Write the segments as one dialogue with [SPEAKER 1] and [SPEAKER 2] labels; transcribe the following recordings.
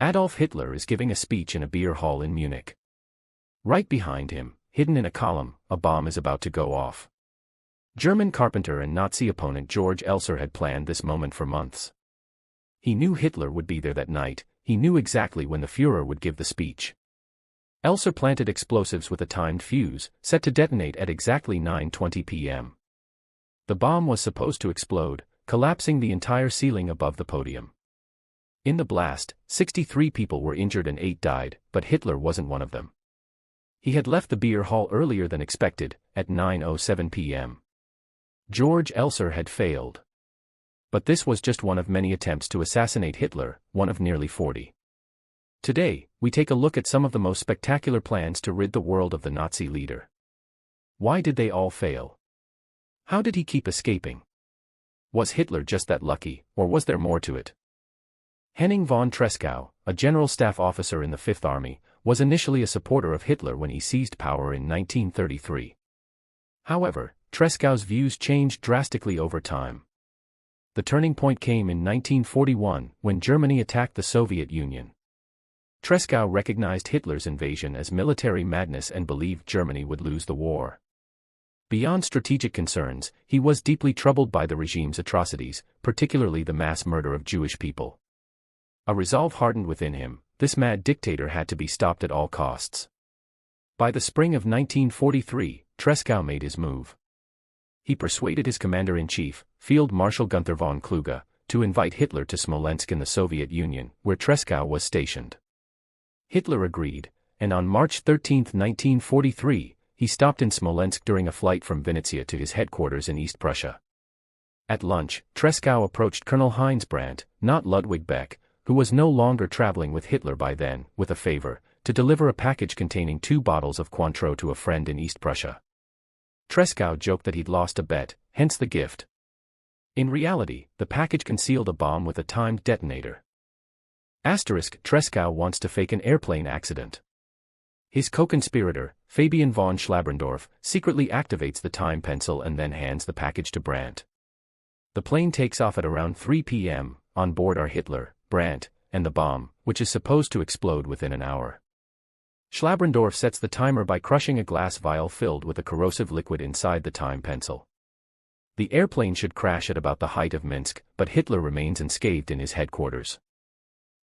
[SPEAKER 1] Adolf Hitler is giving a speech in a beer hall in Munich. Right behind him, hidden in a column, a bomb is about to go off. German carpenter and Nazi opponent George Elser had planned this moment for months. He knew Hitler would be there that night, he knew exactly when the Führer would give the speech. Elser planted explosives with a timed fuse, set to detonate at exactly 9:20 p.m. The bomb was supposed to explode, collapsing the entire ceiling above the podium. In the blast, 63 people were injured and 8 died, but Hitler wasn't one of them. He had left the beer hall earlier than expected, at 9:07 p.m. George Elser had failed. But this was just one of many attempts to assassinate Hitler, one of nearly 40. Today, we take a look at some of the most spectacular plans to rid the world of the Nazi leader. Why did they all fail? How did he keep escaping? Was Hitler just that lucky, or was there more to it? Henning von Tresckow, a general staff officer in the Fifth Army, was initially a supporter of Hitler when he seized power in 1933. However, Tresckow's views changed drastically over time. The turning point came in 1941 when Germany attacked the Soviet Union. Tresckow recognized Hitler's invasion as military madness and believed Germany would lose the war. Beyond strategic concerns, he was deeply troubled by the regime's atrocities, particularly the mass murder of Jewish people. A resolve hardened within him, this mad dictator had to be stopped at all costs. By the spring of 1943, Tresckow made his move. He persuaded his commander-in-chief, Field Marshal Gunther von Kluge, to invite Hitler to Smolensk in the Soviet Union, where Tresckow was stationed. Hitler agreed, and on March 13, 1943, he stopped in Smolensk during a flight from Vinnytsia to his headquarters in East Prussia. At lunch, Tresckow approached Colonel Heinz Brandt, not Ludwig Beck, who was no longer traveling with Hitler by then, with a favor, to deliver a package containing 2 bottles of Cointreau to a friend in East Prussia. Tresckow joked that he'd lost a bet, hence the gift. In reality, the package concealed a bomb with a timed detonator. Tresckow wants to fake an airplane accident. His co-conspirator, Fabian von Schlabrendorf, secretly activates the time pencil and then hands the package to Brandt. The plane takes off at around 3 p.m., on board are Hitler, Brandt, and the bomb, which is supposed to explode within an hour. Schlabrendorf sets the timer by crushing a glass vial filled with a corrosive liquid inside the time pencil. The airplane should crash at about the height of Minsk, but Hitler remains unscathed in his headquarters.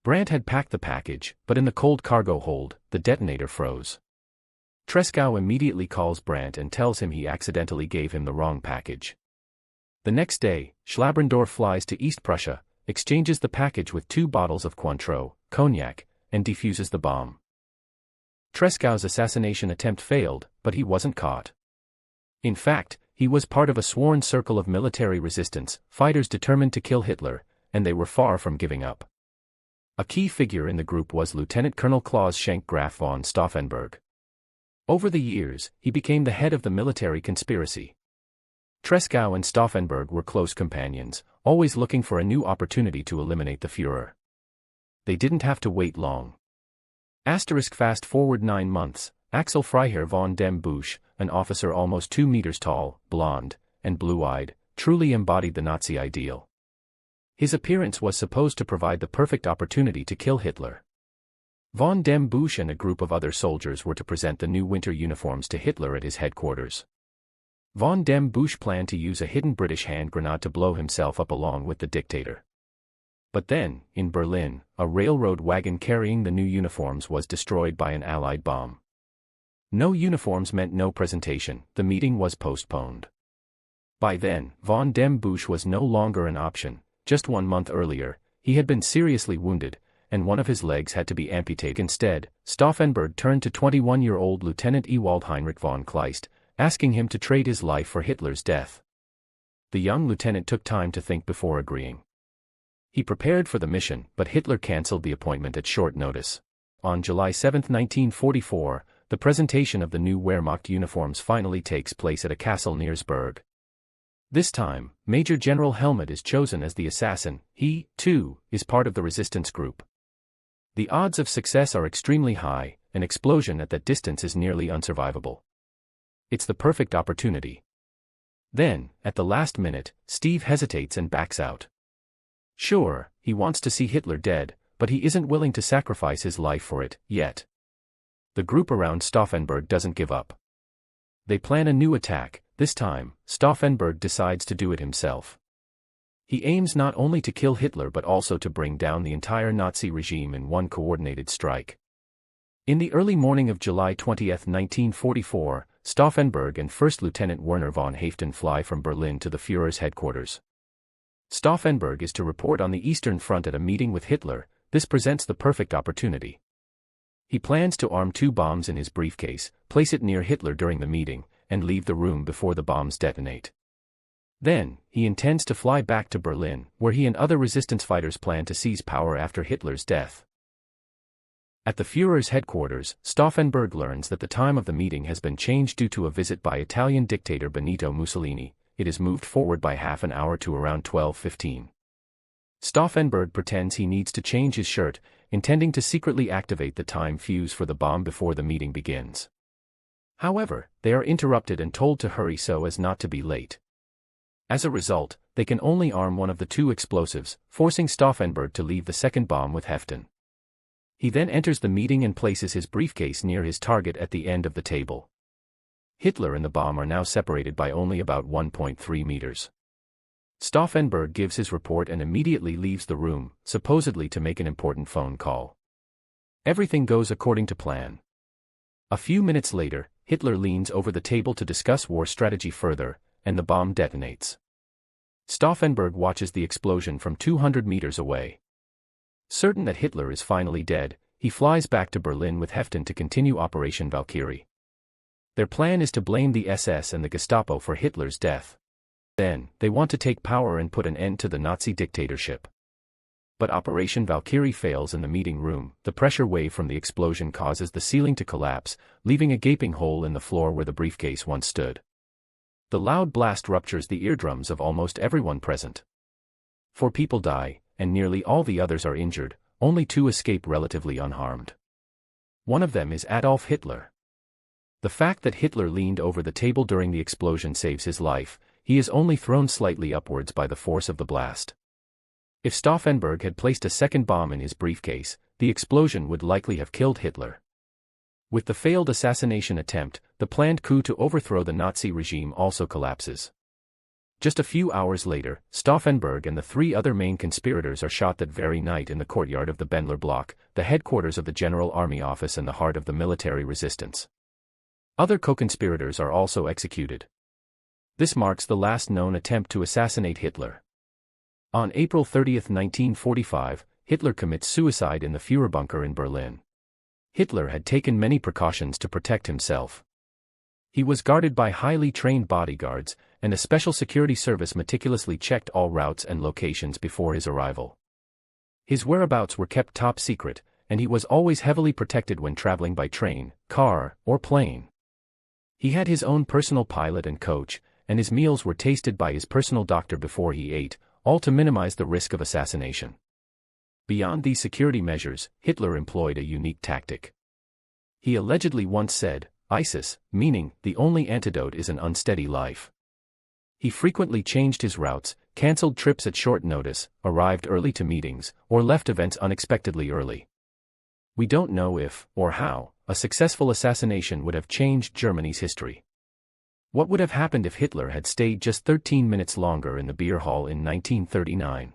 [SPEAKER 1] Brandt had packed the package, but in the cold cargo hold, the detonator froze. Tresckow immediately calls Brandt and tells him he accidentally gave him the wrong package. The next day, Schlabrendorf flies to East Prussia, exchanges the package with 2 bottles of Cointreau, cognac, and defuses the bomb. Tresckow's assassination attempt failed, but he wasn't caught. In fact, he was part of a sworn circle of military resistance, fighters determined to kill Hitler, and they were far from giving up. A key figure in the group was Lieutenant Colonel Klaus Schenk Graf von Stauffenberg. Over the years, he became the head of the military conspiracy. Tresckow and Stauffenberg were close companions, always looking for a new opportunity to eliminate the Führer. They didn't have to wait long. Fast forward 9 months, Axel Freiherr von dem Busch, an officer almost 2 meters tall, blonde, and blue-eyed, truly embodied the Nazi ideal. His appearance was supposed to provide the perfect opportunity to kill Hitler. Von dem Busch and a group of other soldiers were to present the new winter uniforms to Hitler at his headquarters. Von dem Busch planned to use a hidden British hand grenade to blow himself up along with the dictator. But then, in Berlin, a railroad wagon carrying the new uniforms was destroyed by an Allied bomb. No uniforms meant no presentation, the meeting was postponed. By then, von dem Busch was no longer an option. Just 1 month earlier, he had been seriously wounded, and one of his legs had to be amputated. Instead, Stauffenberg turned to 21-year-old Lieutenant Ewald Heinrich von Kleist, asking him to trade his life for Hitler's death. The young lieutenant took time to think before agreeing. He prepared for the mission, but Hitler cancelled the appointment at short notice. On July 7, 1944, the presentation of the new Wehrmacht uniforms finally takes place at a castle near Sburg. This time, Major General Helmut is chosen as the assassin. He, too, is part of the resistance group. The odds of success are extremely high, an explosion at that distance is nearly unsurvivable. It's the perfect opportunity. Then, at the last minute, Steve hesitates and backs out. Sure, he wants to see Hitler dead, but he isn't willing to sacrifice his life for it, yet. The group around Stauffenberg doesn't give up. They plan a new attack. This time, Stauffenberg decides to do it himself. He aims not only to kill Hitler but also to bring down the entire Nazi regime in one coordinated strike. In the early morning of July 20, 1944, Stauffenberg and First Lieutenant Werner von Haeften fly from Berlin to the Führer's headquarters. Stauffenberg is to report on the Eastern Front at a meeting with Hitler. This presents the perfect opportunity. He plans to arm 2 bombs in his briefcase, place it near Hitler during the meeting, and leave the room before the bombs detonate. Then, he intends to fly back to Berlin, where he and other resistance fighters plan to seize power after Hitler's death. At the Führer's headquarters, Stauffenberg learns that the time of the meeting has been changed due to a visit by Italian dictator Benito Mussolini. It is moved forward by half an hour to around 12:15. Stauffenberg pretends he needs to change his shirt, intending to secretly activate the time fuse for the bomb before the meeting begins. However, they are interrupted and told to hurry so as not to be late. As a result, they can only arm one of the 2 explosives, forcing Stauffenberg to leave the second bomb with Haeften. He then enters the meeting and places his briefcase near his target at the end of the table. Hitler and the bomb are now separated by only about 1.3 meters. Stauffenberg gives his report and immediately leaves the room, supposedly to make an important phone call. Everything goes according to plan. A few minutes later, Hitler leans over the table to discuss war strategy further, and the bomb detonates. Stauffenberg watches the explosion from 200 meters away. Certain that Hitler is finally dead, he flies back to Berlin with Haeften to continue Operation Valkyrie. Their plan is to blame the SS and the Gestapo for Hitler's death. Then, they want to take power and put an end to the Nazi dictatorship. But Operation Valkyrie fails in the meeting room. The pressure wave from the explosion causes the ceiling to collapse, leaving a gaping hole in the floor where the briefcase once stood. The loud blast ruptures the eardrums of almost everyone present. 4 people die, and nearly all the others are injured. Only 2 escape relatively unharmed. One of them is Adolf Hitler. The fact that Hitler leaned over the table during the explosion saves his life. He is only thrown slightly upwards by the force of the blast. If Stauffenberg had placed a second bomb in his briefcase, the explosion would likely have killed Hitler. With the failed assassination attempt, the planned coup to overthrow the Nazi regime also collapses. Just a few hours later, Stauffenberg and the 3 other main conspirators are shot that very night in the courtyard of the Bendler block, the headquarters of the General Army Office and the heart of the military resistance. Other co-conspirators are also executed. This marks the last known attempt to assassinate Hitler. On April 30, 1945, Hitler commits suicide in the Führerbunker in Berlin. Hitler had taken many precautions to protect himself. He was guarded by highly trained bodyguards, and a special security service meticulously checked all routes and locations before his arrival. His whereabouts were kept top secret, and he was always heavily protected when traveling by train, car, or plane. He had his own personal pilot and coach, and his meals were tasted by his personal doctor before he ate, all to minimize the risk of assassination. Beyond these security measures, Hitler employed a unique tactic. He allegedly once said, "ISIS, meaning, the only antidote is an unsteady life." He frequently changed his routes, cancelled trips at short notice, arrived early to meetings, or left events unexpectedly early. We don't know if, or how, a successful assassination would have changed Germany's history. What would have happened if Hitler had stayed just 13 minutes longer in the beer hall in 1939?